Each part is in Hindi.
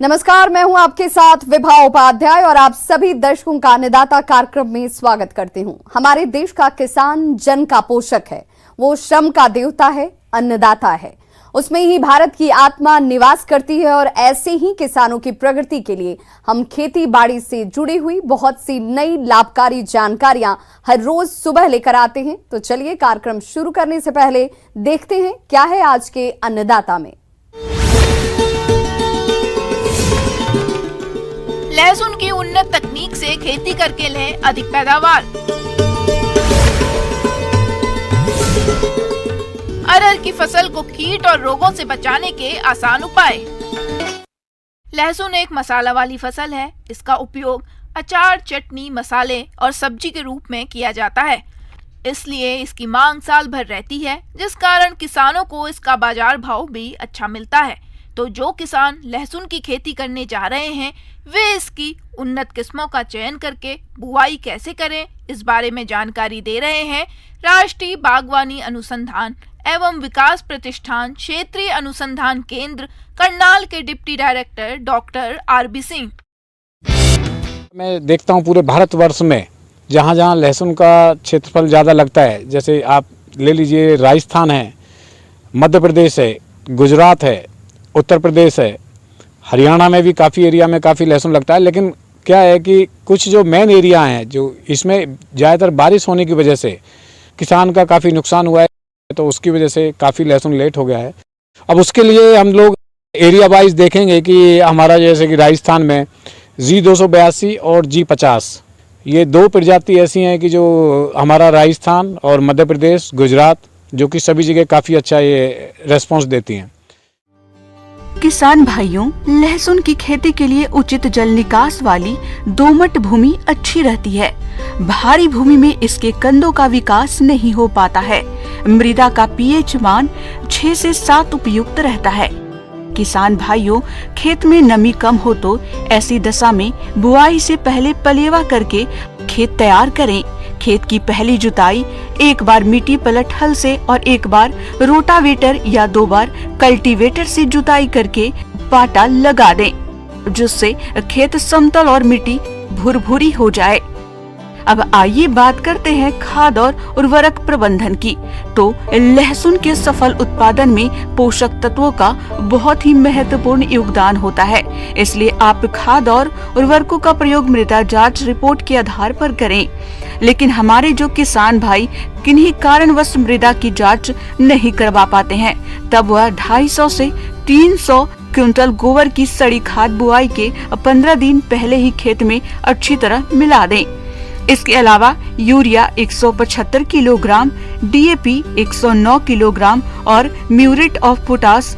नमस्कार, मैं हूं आपके साथ विभा उपाध्याय और आप सभी दर्शकों का अन्नदाता कार्यक्रम में स्वागत करती हूं। हमारे देश का किसान जन का पोषक है, वो श्रम का देवता है, अन्नदाता है। उसमें ही भारत की आत्मा निवास करती है और ऐसे ही किसानों की प्रगति के लिए हम खेती बाड़ी से जुड़ी हुई बहुत सी नई लाभकारी जानकारियां हर रोज सुबह लेकर आते हैं। तो चलिए कार्यक्रम शुरू करने से पहले देखते हैं क्या है आज के अन्नदाता में। लहसुन की उन्नत तकनीक से खेती करके लें अधिक पैदावार। अरहर की फसल को कीट और रोगों से बचाने के आसान उपाय। लहसुन एक मसाला वाली फसल है। इसका उपयोग अचार, चटनी, मसाले और सब्जी के रूप में किया जाता है। इसलिए इसकी मांग साल भर रहती है, जिस कारण किसानों को इसका बाजार भाव भी अच्छा मिलता है। तो जो किसान लहसुन की खेती करने जा रहे हैं, वे इसकी उन्नत किस्मों का चयन करके बुआई कैसे करें, इस बारे में जानकारी दे रहे हैं राष्ट्रीय बागवानी अनुसंधान एवं विकास प्रतिष्ठान क्षेत्रीय अनुसंधान केंद्र करनाल के deputy director doctor RB Singh. मैं देखता हूँ पूरे भारतवर्ष में जहाँ जहाँ लहसुन का क्षेत्रफल ज़्यादा लगता है, जैसे आप ले लीजिए राजस्थान है, मध्य प्रदेश है, गुजरात है, उत्तर प्रदेश है, हरियाणा में भी काफ़ी एरिया में काफ़ी लहसुन लगता है। लेकिन क्या है कि कुछ जो मेन एरिया हैं, जो इसमें ज़्यादातर बारिश होने की वजह से किसान का काफ़ी नुकसान हुआ है, तो उसकी वजह से काफ़ी लहसुन लेट हो गया है। अब उसके लिए हम लोग एरिया वाइज देखेंगे कि हमारा जैसे कि राजस्थान में G282 और G50, ये दो प्रजाति ऐसी हैं कि जो हमारा राजस्थान और मध्य प्रदेश, गुजरात, जो कि सभी जगह काफ़ी अच्छा ये रेस्पॉन्स देती हैं। किसान भाइयों, लहसुन की खेती के लिए उचित जल निकास वाली दोमट भूमि अच्छी रहती है। भारी भूमि में इसके कंदों का विकास नहीं हो पाता है। मृदा का पीएच मान 6 से 7 उपयुक्त रहता है। किसान भाइयों, खेत में नमी कम हो तो ऐसी दशा में बुआई से पहले पलेवा करके खेत तैयार करें। खेत की पहली जुताई एक बार मिट्टी पलट हल से और एक बार रोटावेटर या 2 बार कल्टीवेटर से जुताई करके पाटा लगा दें, जिससे खेत समतल और मिट्टी भुरभुरी हो जाए। अब आइए बात करते हैं खाद और उर्वरक प्रबंधन की। तो लहसुन के सफल उत्पादन में पोषक तत्वों का बहुत ही महत्वपूर्ण योगदान होता है। इसलिए आप खाद और उर्वरकों का प्रयोग मृदा जांच रिपोर्ट के आधार पर करें। लेकिन हमारे जो किसान भाई किन्हीं कारणवश मृदा की जांच नहीं करवा पाते हैं, तब वह 250 से 300 क्विंटल गोबर की सड़ी खाद बुआई के 15 दिन पहले ही खेत में अच्छी तरह मिला दें। इसके अलावा यूरिया 175 किलोग्राम, DAP 109 किलोग्राम और म्यूरेट ऑफ पोटास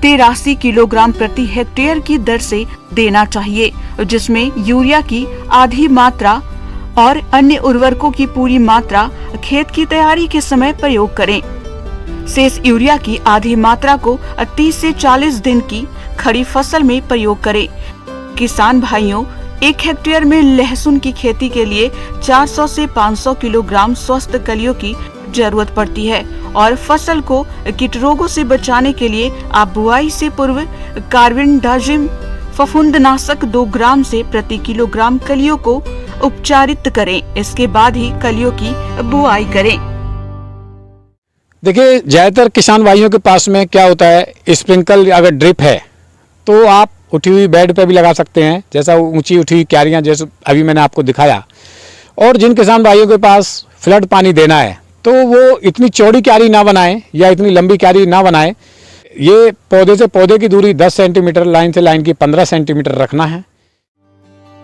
83 किलोग्राम प्रति हेक्टेयर की दर से देना चाहिए, जिसमें यूरिया की आधी मात्रा और अन्य उर्वरकों की पूरी मात्रा खेत की तैयारी के समय प्रयोग करें। शेष यूरिया की आधी मात्रा को 30 से 40 दिन की खड़ी फसल में प्रयोग करें। किसान भाइयों, 1 हेक्टेयर में लहसुन की खेती के लिए 400 से 500 किलोग्राम स्वस्थ कलियों की जरूरत पड़ती है और फसल को कीट रोगों से बचाने के लिए आप बुआई से पूर्व कार्बेंडाजिम फफूंदनाशक 2 ग्राम से प्रति किलोग्राम कलियों को उपचारित करें। इसके बाद ही कलियों की बुआई करें। देखिए, ज़्यादातर किसान भाइयों के पास में क्या होता है, स्प्रिंकल अगर ड्रिप है तो आप उठी हुई बेड पे भी लगा सकते हैं, जैसा ऊंची उठी हुई क्यारियां जैसे अभी मैंने आपको दिखाया। और जिन किसान भाइयों के पास फ्लड पानी देना है तो वो इतनी चौड़ी क्यारी ना बनाएं या इतनी लंबी क्यारी ना बनाएं। ये पौधे से पौधे की दूरी 10 सेंटीमीटर, लाइन से लाइन की 15 सेंटीमीटर रखना है।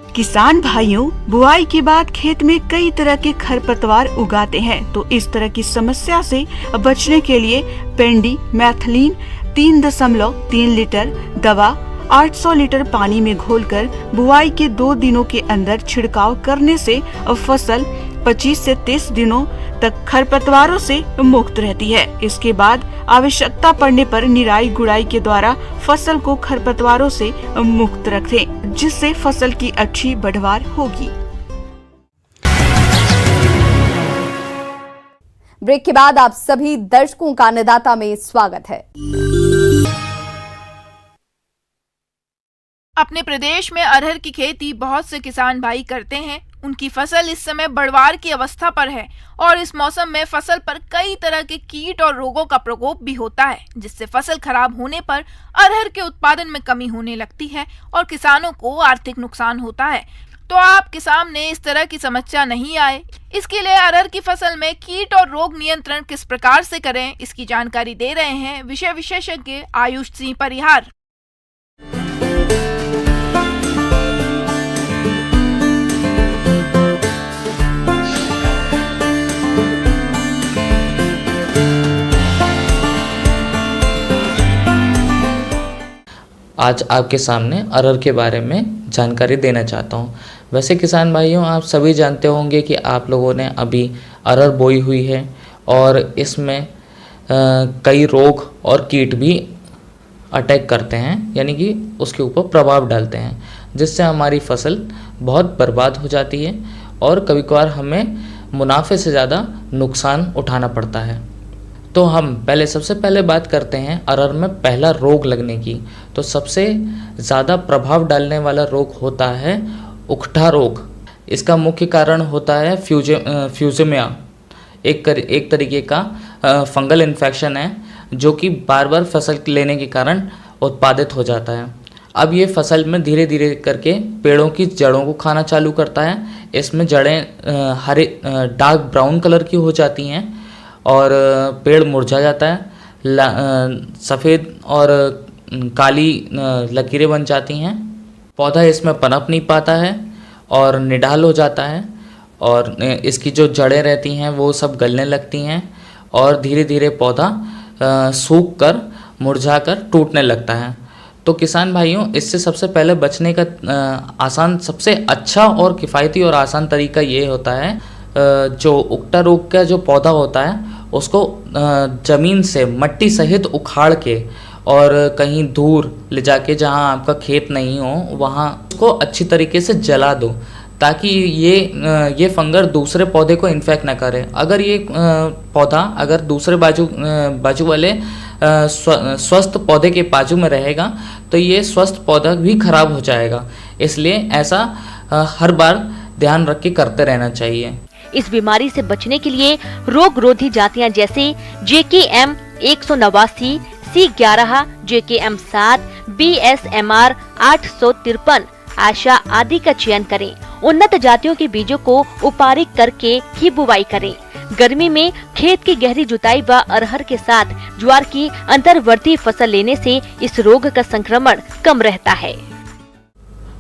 किसान भाइयों, बुआई के बाद खेत में कई तरह के खरपतवार उगाते हैं, तो इस तरह की समस्या से बचने के लिए पेंडी मैथिलीन 3.3 लीटर दवा 800 लीटर पानी में घोलकर बुआई के 2 दिनों के अंदर छिड़काव करने से फसल 25 से 30 दिनों तक खरपतवारों से मुक्त रहती है। इसके बाद आवश्यकता पड़ने पर निराई गुड़ाई के द्वारा फसल को खरपतवारों से मुक्त रखें, जिससे फसल की अच्छी बढ़वार होगी। ब्रेक के बाद आप सभी दर्शकों का अन्नदाता में स्वागत है। अपने प्रदेश में अरहर की खेती बहुत से किसान भाई करते हैं। उनकी फसल इस समय बढ़वार की अवस्था पर है और इस मौसम में फसल पर कई तरह के कीट और रोगों का प्रकोप भी होता है, जिससे फसल खराब होने पर अरहर के उत्पादन में कमी होने लगती है और किसानों को आर्थिक नुकसान होता है। तो आपके सामने इस तरह की समस्या नहीं आए, इसके लिए अरहर की फसल में कीट और रोग नियंत्रण किस प्रकार से करें, इसकी जानकारी दे रहे हैं विषय विशेषज्ञ आयुष सिंह परिहार। आज आपके सामने अरहर के बारे में जानकारी देना चाहता हूँ। वैसे किसान भाइयों, आप सभी जानते होंगे कि आप लोगों ने अभी अरहर बोई हुई है और इसमें कई रोग और कीट भी अटैक करते हैं, यानी कि उसके ऊपर प्रभाव डालते हैं, जिससे हमारी फसल बहुत बर्बाद हो जाती है और कभी कभार हमें मुनाफे से ज़्यादा नुकसान उठाना पड़ता है। तो हम सबसे पहले बात करते हैं अरहर में पहला रोग लगने की। तो सबसे ज़्यादा प्रभाव डालने वाला रोग होता है उकठा रोग। इसका मुख्य कारण होता है फ्यूजेमिया, एक तरीके का फंगल इन्फेक्शन है जो कि बार बार फसल लेने के कारण उत्पादित हो जाता है। अब ये फसल में धीरे धीरे करके पेड़ों की जड़ों को खाना चालू करता है। इसमें जड़ें हरे डार्क ब्राउन कलर की हो जाती हैं और पेड़ मुरझा जाता है, सफ़ेद और काली लकीरें बन जाती हैं। पौधा इसमें पनप नहीं पाता है और निढाल हो जाता है और इसकी जो जड़ें रहती हैं वो सब गलने लगती हैं और धीरे धीरे पौधा सूख कर मुरझा कर टूटने लगता है। तो किसान भाइयों, इससे सबसे पहले बचने का सबसे अच्छा और किफ़ायती और आसान तरीका ये होता है, जो उकठा रोग का जो पौधा होता है उसको ज़मीन से मट्टी सहित उखाड़ के और कहीं दूर ले जाके, जहाँ आपका खेत नहीं हो वहाँ उसको अच्छी तरीके से जला दो, ताकि ये फंगस दूसरे पौधे को इन्फेक्ट ना करे। अगर ये पौधा अगर दूसरे बाजू वाले स्वस्थ पौधे के बाजू में रहेगा तो ये स्वस्थ पौधा भी खराब हो जाएगा। इसलिए ऐसा हर बार ध्यान रख के करते रहना चाहिए। इस बीमारी से बचने के लिए रोग रोधी जातियां जैसे JKM 189, C11, JKM 7, BSMR 853, आशा आदि का चयन करें। उन्नत जातियों के बीजों को उपारिक करके ही बुवाई करें। गर्मी में खेत की गहरी जुताई व अरहर के साथ ज्वार की अंतर्वर्ती फसल लेने से इस रोग का संक्रमण कम रहता है।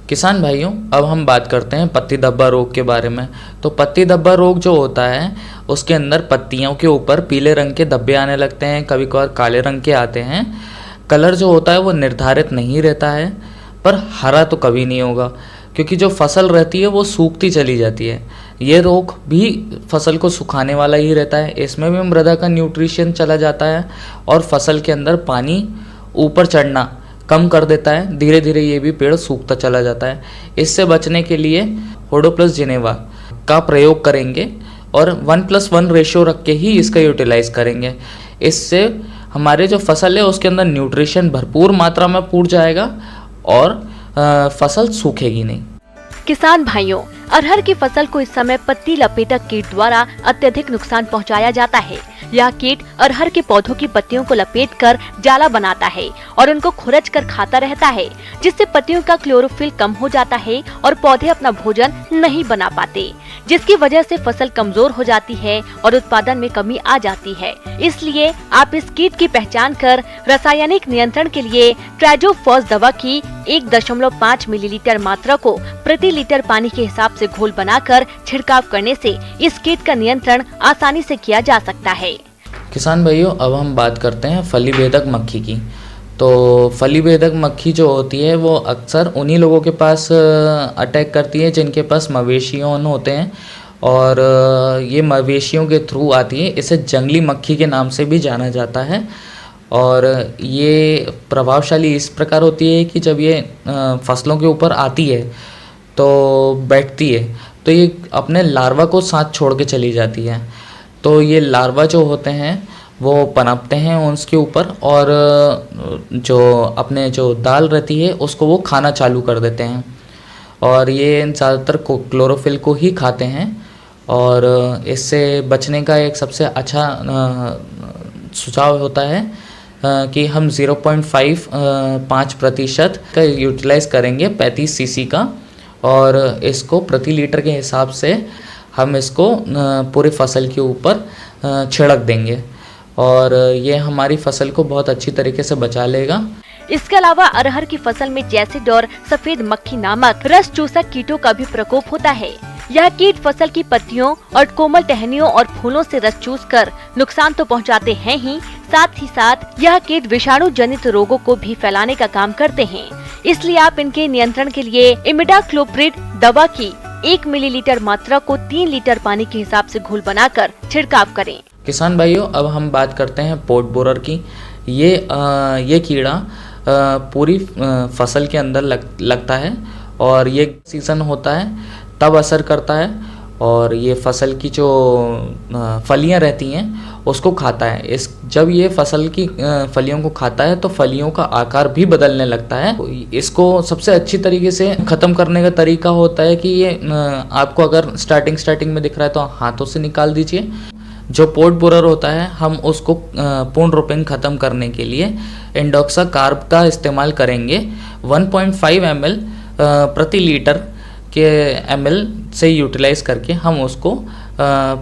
किसान भाइयों, अब हम बात करते हैं पत्ती धब्बा रोग के बारे में। तो पत्ती धब्बा रोग जो होता है उसके अंदर पत्तियों के ऊपर पीले रंग के धब्बे आने लगते हैं, कभी कभार काले रंग के आते हैं। कलर जो होता है वो निर्धारित नहीं रहता है, पर हरा तो कभी नहीं होगा, क्योंकि जो फसल रहती है वो सूखती चली जाती है। ये रोग भी फसल को सुखाने वाला ही रहता है। इसमें भी मृदा का न्यूट्रिशन चला जाता है और फसल के अंदर पानी ऊपर चढ़ना कम कर देता है। धीरे धीरे ये भी पेड़ सूखता चला जाता है। इससे बचने के लिए होडोप्लस जिनेवा का प्रयोग करेंगे और 1:1 रेशियो रख के ही इसका यूटिलाइज करेंगे। इससे हमारे जो फसल है उसके अंदर न्यूट्रिशन भरपूर मात्रा में पूर जाएगा और फसल सूखेगी नहीं। किसान भाइयों, अरहर की फसल को इस समय पत्ती लपेटक कीट द्वारा अत्यधिक नुकसान पहुंचाया जाता है। यह कीट अरहर के पौधों की पत्तियों को लपेटकर जाला बनाता है और उनको खुरच कर खाता रहता है, जिससे पत्तियों का क्लोरोफिल कम हो जाता है और पौधे अपना भोजन नहीं बना पाते, जिसकी वजह से फसल कमजोर हो जाती है और उत्पादन में कमी आ जाती है। इसलिए आप इस कीट की पहचान कर रासायनिक नियंत्रण के लिए ट्राइजोफॉस दवा की 1.5 मिलीलीटर मात्रा को प्रति लीटर पानी के हिसाब से घोल बनाकर छिड़काव करने से इस कीट का नियंत्रण आसानी से किया जा सकता है। किसान भाइयों, अब हम बात करते हैं फली भेदक मक्खी की। तो फली भेदक मक्खी जो होती है वो अक्सर उन्हीं लोगों के पास अटैक करती है जिनके पास मवेशियों होते हैं और ये मवेशियों के थ्रू आती है। इसे जंगली मक्खी के नाम से भी जाना जाता है और ये प्रभावशाली इस प्रकार होती है कि जब ये फसलों के ऊपर आती है तो बैठती है तो ये अपने लार्वा को साथ छोड़ के चली जाती है। तो ये लार्वा जो होते हैं वो पनपते हैं उसके ऊपर, और जो अपने जो दाल रहती है उसको वो खाना चालू कर देते हैं। और ये ज़्यादातर क्लोरोफिल को ही खाते हैं, और इससे बचने का एक सबसे अच्छा सुझाव होता है कि हम 0.5% का यूटिलाइज़ करेंगे 35 सीसी का, और इसको प्रति लीटर के हिसाब से हम इसको पूरे फसल के ऊपर छिड़क देंगे, और ये हमारी फसल को बहुत अच्छी तरीके से बचा लेगा। इसके अलावा अरहर की फसल में जैसिड और सफेद मक्खी नामक रस चूसक कीटों का भी प्रकोप होता है। यह कीट फसल की पत्तियों और कोमल टहनियों और फूलों से रस चूसकर नुकसान तो पहुंचाते हैं ही साथ यह कीट विषाणु जनित रोगों को भी फैलाने का काम करते हैं। इसलिए आप इनके नियंत्रण के लिए इमिडाक्लोप्रिड दवा की 1 मिलीलीटर मात्रा को 3 लीटर पानी के हिसाब से घोल बनाकर छिड़काव करें। किसान भाइयों, अब हम बात करते हैं पॉट बोरर की। ये कीड़ा पूरी फसल के अंदर लगता है, और ये सीज़न होता है तब असर करता है, और ये फसल की जो फलियां रहती हैं उसको खाता है। जब ये फसल की फलियों को खाता है तो फलियों का आकार भी बदलने लगता है। इसको सबसे अच्छी तरीके से ख़त्म करने का तरीका होता है कि ये आपको अगर स्टार्टिंग में दिख रहा है तो हाथों से निकाल दीजिए। जो पॉट बोरर होता है हम उसको पूर्ण रूपेण ख़त्म करने के लिए इंडोक्सा कार्ब का इस्तेमाल करेंगे। 1.5 ml प्रति लीटर के ml से यूटिलाइज करके हम उसको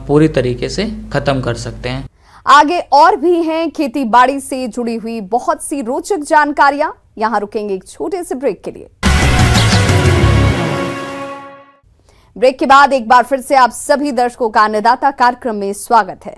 पूरी तरीके से ख़त्म कर सकते हैं। आगे और भी हैं खेती बाड़ी से जुड़ी हुई बहुत सी रोचक जानकारियां। यहां रुकेंगे एक छोटे से ब्रेक के लिए। ब्रेक के बाद एक बार फिर से आप सभी दर्शकों का अन्नदाता कार्यक्रम में स्वागत है।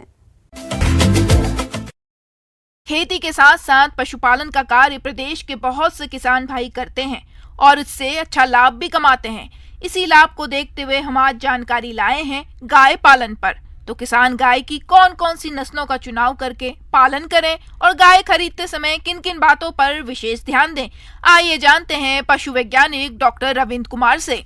खेती के साथ साथ पशुपालन का कार्य प्रदेश के बहुत से किसान भाई करते हैं और इससे अच्छा लाभ भी कमाते हैं। इसी लाभ को देखते हुए हम आज जानकारी लाए हैं गाय पालन पर। तो किसान गाय की कौन कौन सी नस्लों का चुनाव करके पालन करें और गाय खरीदते समय किन किन बातों पर विशेष ध्यान दें, आइए जानते हैं पशु वैज्ञानिक डॉक्टर रविंद्र कुमार से।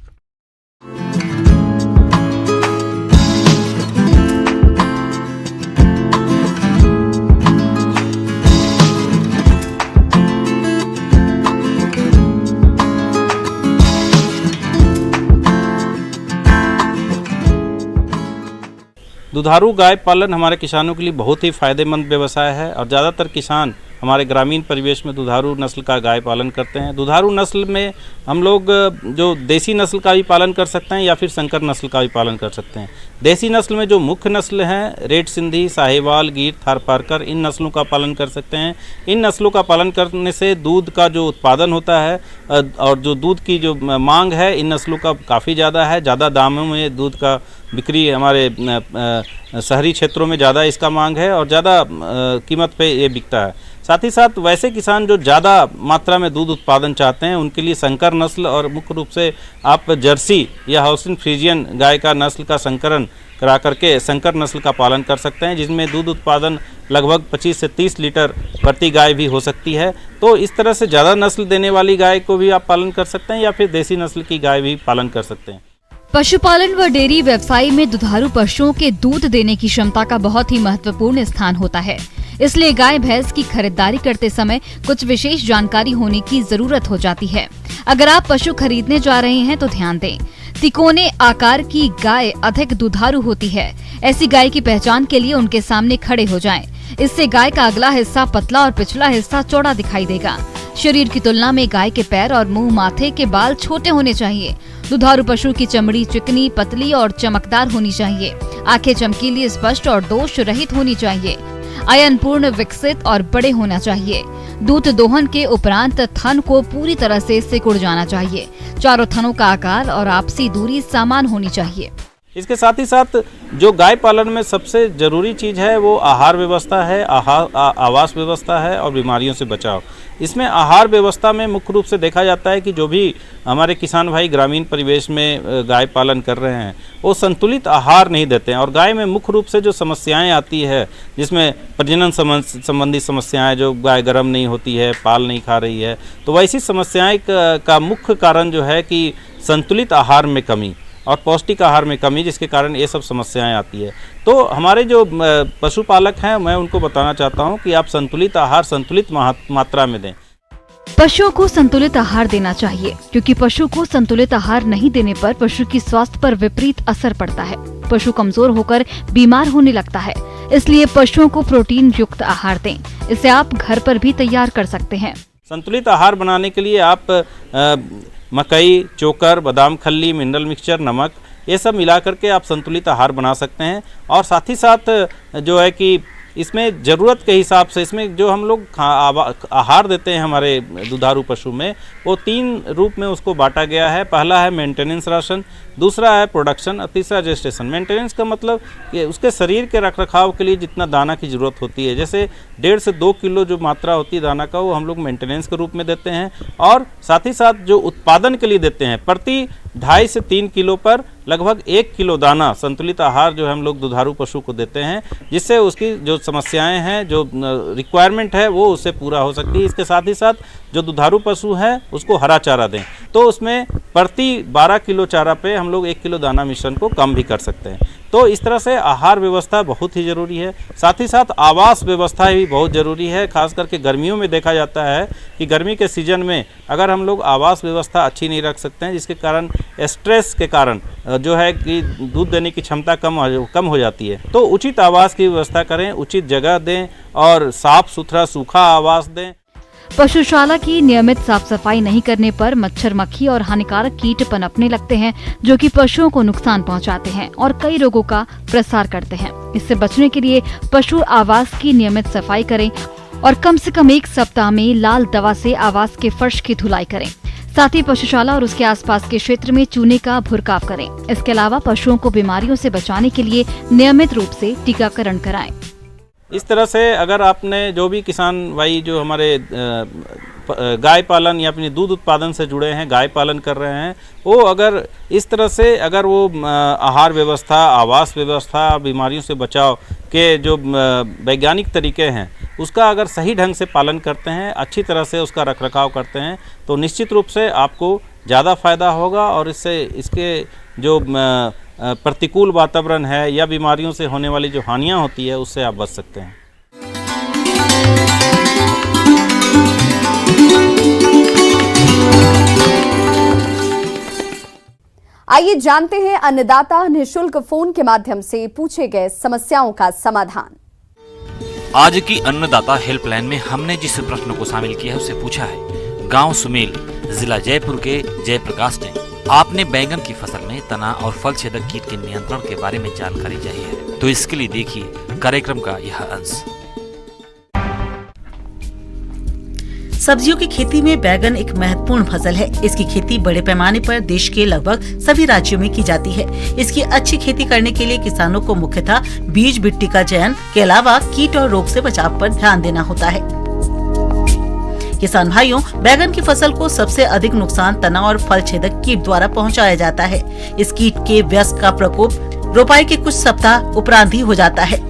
दुधारू गाय पालन हमारे किसानों के लिए बहुत ही फायदेमंद व्यवसाय है, और ज़्यादातर किसान हमारे ग्रामीण परिवेश में दुधारू नस्ल का गाय पालन करते हैं। दुधारू नस्ल में हम लोग जो देसी नस्ल का भी पालन कर सकते हैं या फिर संकर नस्ल का भी पालन कर सकते हैं। देसी नस्ल में जो मुख्य नस्ल हैं रेड सिंधी, साहिवाल, गिर, थारपारकर, इन नस्लों का पालन कर सकते हैं। इन नस्लों का पालन करने से दूध का जो उत्पादन होता है और जो दूध की जो मांग है इन नस्लों का काफ़ी ज़्यादा है। ज़्यादा दामों में दूध का बिक्री हमारे शहरी क्षेत्रों में ज़्यादा इसका मांग है और ज़्यादा कीमत पे ये बिकता है। साथ ही साथ वैसे किसान जो ज़्यादा मात्रा में दूध उत्पादन चाहते हैं उनके लिए संकर नस्ल और मुख्य रूप से आप जर्सी या हॉल्स्टीन फ्रीजियन गाय का नस्ल का संकरण करा करके संकर नस्ल का पालन कर सकते हैं, जिसमें दूध उत्पादन लगभग 25 से 30 लीटर प्रति गाय भी हो सकती है। तो इस तरह से ज़्यादा नस्ल देने वाली गाय को भी आप पालन कर सकते हैं या फिर देसी नस्ल की गाय भी पालन कर सकते हैं। पशुपालन व डेयरी व्यवसाय में दुधारू पशुओं के दूध देने की क्षमता का बहुत ही महत्वपूर्ण स्थान होता है। इसलिए गाय भैंस की खरीदारी करते समय कुछ विशेष जानकारी होने की जरूरत हो जाती है। अगर आप पशु खरीदने जा रहे हैं तो ध्यान दें, तिकोने आकार की गाय अधिक दुधारू होती है। ऐसी गाय की पहचान के लिए उनके सामने खड़े हो जाएं। इससे गाय का अगला हिस्सा पतला और पिछला हिस्सा चौड़ा दिखाई देगा। शरीर की तुलना में गाय के पैर और मुंह, माथे के बाल छोटे होने चाहिए। दुधारू पशु की चमड़ी चिकनी, पतली और चमकदार होनी चाहिए। आंखें चमकीली, स्पष्ट और दोष रहित होनी चाहिए। आयन पूर्ण, विकसित और बड़े होना चाहिए। दूध दोहन के उपरांत थन को पूरी तरह से सिकुड़ जाना चाहिए। चारों थनों का आकार और आपसी दूरी समान होनी चाहिए। इसके साथ ही साथ जो गाय पालन में सबसे ज़रूरी चीज़ है वो आहार व्यवस्था है, आवास व्यवस्था है और बीमारियों से बचाव। इसमें आहार व्यवस्था में मुख्य रूप से देखा जाता है कि जो भी हमारे किसान भाई ग्रामीण परिवेश में गाय पालन कर रहे हैं वो संतुलित आहार नहीं देते हैं, और गाय में मुख्य रूप से जो समस्याएं आती है जिसमें प्रजनन संबंधी समस्याएं, जो गाय गर्म नहीं होती है, पाल नहीं खा रही है, तो वैसी समस्याएं का मुख्य कारण जो है कि संतुलित आहार में कमी। और पौष्टिक आहार में कमी, जिसके कारण ये सब समस्याएं आती है। तो हमारे जो पशुपालक हैं, मैं उनको बताना चाहता हूं कि आप संतुलित आहार संतुलित मात्रा में दें। पशुओं को संतुलित आहार देना चाहिए, क्योंकि पशु को संतुलित आहार नहीं देने पर पशु की स्वास्थ्य पर विपरीत असर पड़ता है। पशु कमजोर होकर बीमार होने लगता है। इसलिए पशुओं को प्रोटीन युक्त आहार दें। इसे आप घर पर भी तैयार कर सकते हैं। संतुलित आहार बनाने के लिए आप मकई, चोकर, बादाम खल्ली, मिनरल मिक्सचर, नमक, ये सब मिला करके आप संतुलित आहार बना सकते हैं। और साथ ही साथ जो है कि इसमें ज़रूरत के हिसाब से इसमें जो हम लोग आहार देते हैं हमारे दुधारू पशु में, वो 3 रूप में उसको बांटा गया है। पहला है मेंटेनेंस राशन, दूसरा है प्रोडक्शन और तीसरा जेस्टेशन। मेंटेनेंस का मतलब कि उसके शरीर के रखरखाव के लिए जितना दाना की ज़रूरत होती है, जैसे 1.5 से 2 किलो जो मात्रा होती है दाना का, वो हम लोग मेंटेनेंस के रूप में देते हैं। और साथ ही साथ जो उत्पादन के लिए देते हैं, प्रति 2.5 से 3 किलो पर लगभग 1 किलो दाना संतुलित आहार जो हम लोग दुधारू पशु को देते हैं, जिससे उसकी जो समस्याएं हैं, जो रिक्वायरमेंट है, वो उससे पूरा हो सकती है। इसके साथ ही साथ जो दुधारू पशु है उसको हरा चारा दें, तो उसमें प्रति 12 किलो चारा पे हम लोग 1 किलो दाना मिश्रण को कम भी कर सकते हैं। तो इस तरह से आहार व्यवस्था बहुत ही ज़रूरी है। साथ ही साथ आवास व्यवस्था भी बहुत ज़रूरी है। खास करके गर्मियों में देखा जाता है कि गर्मी के सीजन में अगर हम लोग आवास व्यवस्था अच्छी नहीं रख सकते हैं, जिसके कारण स्ट्रेस के कारण जो है कि दूध देने की क्षमता कम हो जाती है, तो उचित आवास की व्यवस्था करें, उचित जगह दें और साफ सुथरा सूखा आवास दें। पशुशाला की नियमित साफ सफाई नहीं करने पर मच्छर, मक्खी और हानिकारक कीट पनपने लगते हैं, जो कि पशुओं को नुकसान पहुंचाते हैं और कई रोगों का प्रसार करते हैं। इससे बचने के लिए पशु आवास की नियमित सफाई करें और कम से कम 1 सप्ताह में लाल दवा से आवास के फर्श की धुलाई करें। साथ ही पशुशाला और उसके आसपास के क्षेत्र में चूने का भुरकाव करें। इसके अलावा पशुओं को बीमारियों से बचाने के लिए नियमित रूप से टीकाकरण कराएं। इस तरह से अगर आपने जो भी किसान भाई जो हमारे गाय पालन या अपनी दूध उत्पादन से जुड़े हैं, गाय पालन कर रहे हैं, वो अगर इस तरह से अगर वो आहार व्यवस्था, आवास व्यवस्था, बीमारियों से बचाव के जो वैज्ञानिक तरीके हैं, उसका अगर सही ढंग से पालन करते हैं, अच्छी तरह से उसका रखरखाव करते हैं, तो निश्चित रूप से आपको ज़्यादा फायदा होगा और इससे इसके जो प्रतिकूल वातावरण है या बीमारियों से होने वाली जो हानियां होती है, उससे आप बच सकते हैं। आइए जानते हैं अन्नदाता निःशुल्क फोन के माध्यम से पूछे गए समस्याओं का समाधान। आज की अन्नदाता हेल्पलाइन में हमने जिस प्रश्न को शामिल किया है उसे पूछा है गांव सुमेल, जिला जयपुर के जयप्रकाश ने। आपने बैंगन की फसल में तना और फल छेदक कीट के नियंत्रण के बारे में जानकारी चाहिए है, तो इसके लिए देखिए कार्यक्रम का यह अंश। सब्जियों की खेती में बैगन एक महत्वपूर्ण फसल है। इसकी खेती बड़े पैमाने पर देश के लगभग सभी राज्यों में की जाती है। इसकी अच्छी खेती करने के लिए किसानों को मुख्यतः बीज मिट्टी का चयन के अलावा कीट और रोग से बचाव पर ध्यान देना होता है। किसान भाइयों, बैगन की फसल को सबसे अधिक नुकसान तना और फल छेदक कीट द्वारा पहुंचाया जाता है। इस कीट के व्यस्क का प्रकोप रोपाई के कुछ सप्ताह उपरांत ही हो जाता है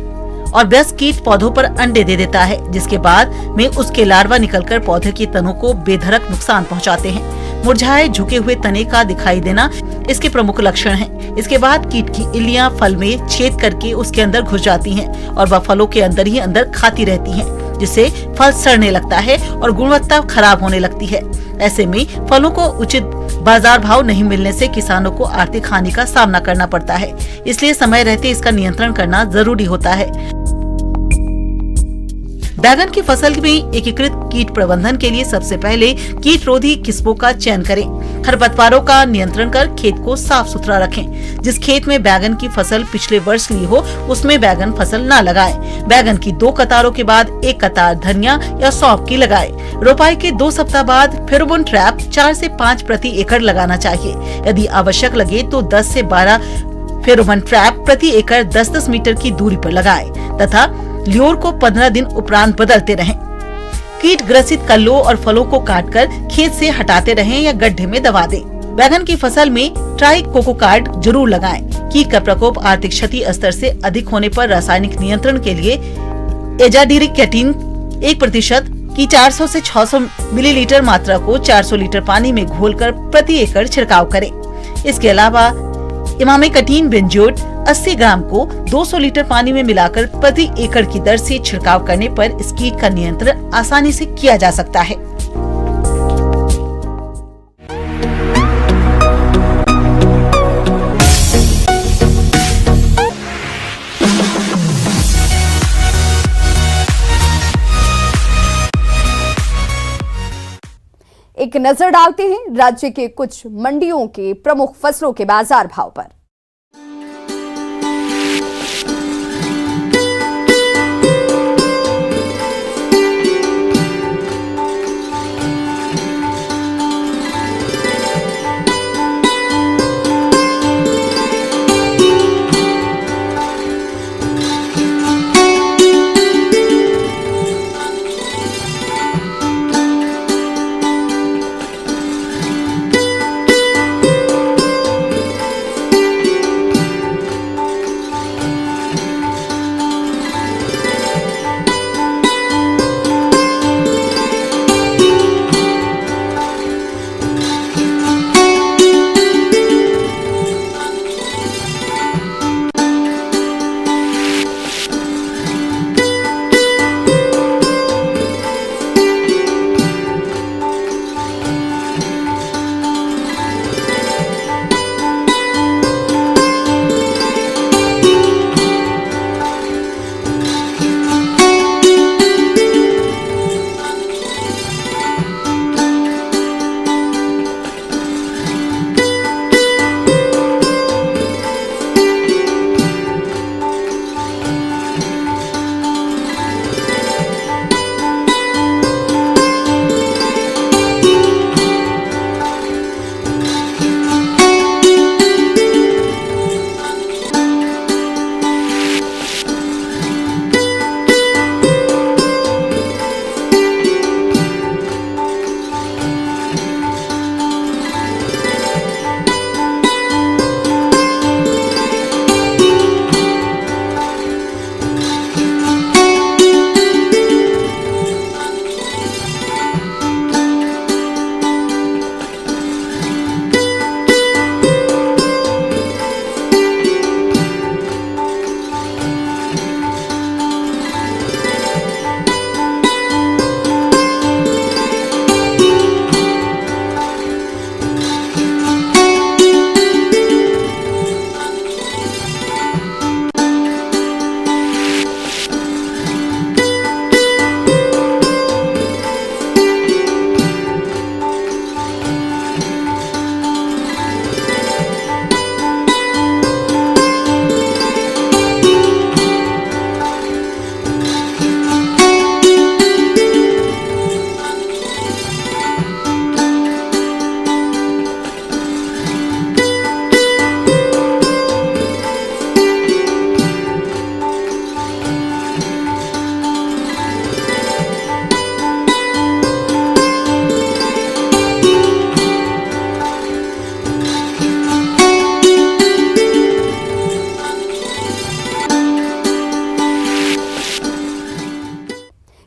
और व्यस्क कीट पौधों पर अंडे दे देता है, जिसके बाद में उसके लार्वा निकलकर पौधे की तनों को बेधड़क नुकसान पहुंचाते हैं। मुरझाए झुके हुए तने का दिखाई देना इसके प्रमुख लक्षण हैं। इसके बाद कीट की इल्लियां फल में छेद करके उसके अंदर घुस जाती हैं और वह फलों के अंदर ही अंदर खाती रहती हैं, जिससे फल सड़ने लगता है और गुणवत्ता खराब होने लगती है। ऐसे में फलों को उचित बाजार भाव नहीं मिलने से किसानों को आर्थिक हानि का सामना करना पड़ता है। इसलिए समय रहते इसका नियंत्रण करना जरूरी होता है। बैगन की फसल में एकीकृत कीट प्रबंधन के लिए सबसे पहले कीट रोधी किस्मों का चयन करें। खरपतवारों का नियंत्रण कर खेत को साफ सुथरा रखें। जिस खेत में बैगन की फसल पिछले वर्ष ली हो, उसमें बैगन फसल न लगाएं। बैगन की 2 कतारों के बाद 1 कतार धनिया या सौंफ की लगाएं। रोपाई के 2 सप्ताह बाद फेरोमोन ट्रैप 4 से 5 प्रति एकड़ लगाना चाहिए। यदि आवश्यक लगे तो 10 से 12 फेरोमोन ट्रैप प्रति एकड़ 10-10 मीटर की दूरी पर लगाएं तथा ल्योर को 15 दिन उपरांत बदलते रहें। कीट ग्रसित कल्लों और फलों को काटकर खेत से हटाते रहें या गड्ढे में दबा दें। बैगन की फसल में ट्राइकोकोकार्ड जरूर लगाएं। कीट का प्रकोप आर्थिक क्षति स्तर से अधिक होने पर रासायनिक नियंत्रण के लिए एजाडिरिक्टेटिन 1% की 400 से 600 मिलीलीटर मात्रा को 400 लीटर पानी में घोलकर प्रति एकड़ छिड़काव करें। इसके अलावा इमामे कटीन बेंजोट 80 ग्राम को 200 लीटर पानी में मिलाकर प्रति एकड़ की दर से छिड़काव करने पर इस कीट का नियंत्रण आसानी से किया जा सकता है। एक नजर डालते हैं राज्य के कुछ मंडियों के प्रमुख फसलों के बाजार भाव पर।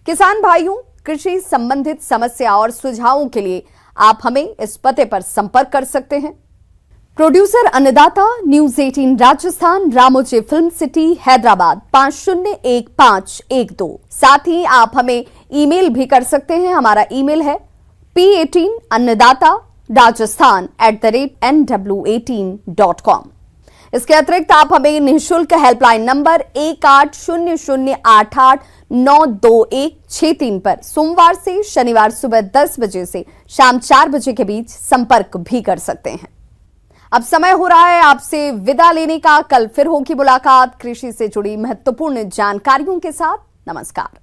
किसान भाइयों, कृषि संबंधित समस्या और सुझावों के लिए आप हमें इस पते पर संपर्क कर सकते हैं। प्रोड्यूसर अन्नदाता, news 18 Rajasthan, Ramoji film city, Hyderabad 501512। साथ ही आप हमें ईमेल भी कर सकते हैं। हमारा ईमेल है p18annadaata@nw18.com। इसके अतिरिक्त आप हमें निःशुल्क हेल्पलाइन नंबर 180088922163 पर सोमवार से शनिवार सुबह 10 बजे से शाम 4 बजे के बीच संपर्क भी कर सकते हैं। अब समय हो रहा है आपसे विदा लेने का। कल फिर होगी मुलाकात कृषि से जुड़ी महत्वपूर्ण जानकारियों के साथ। नमस्कार।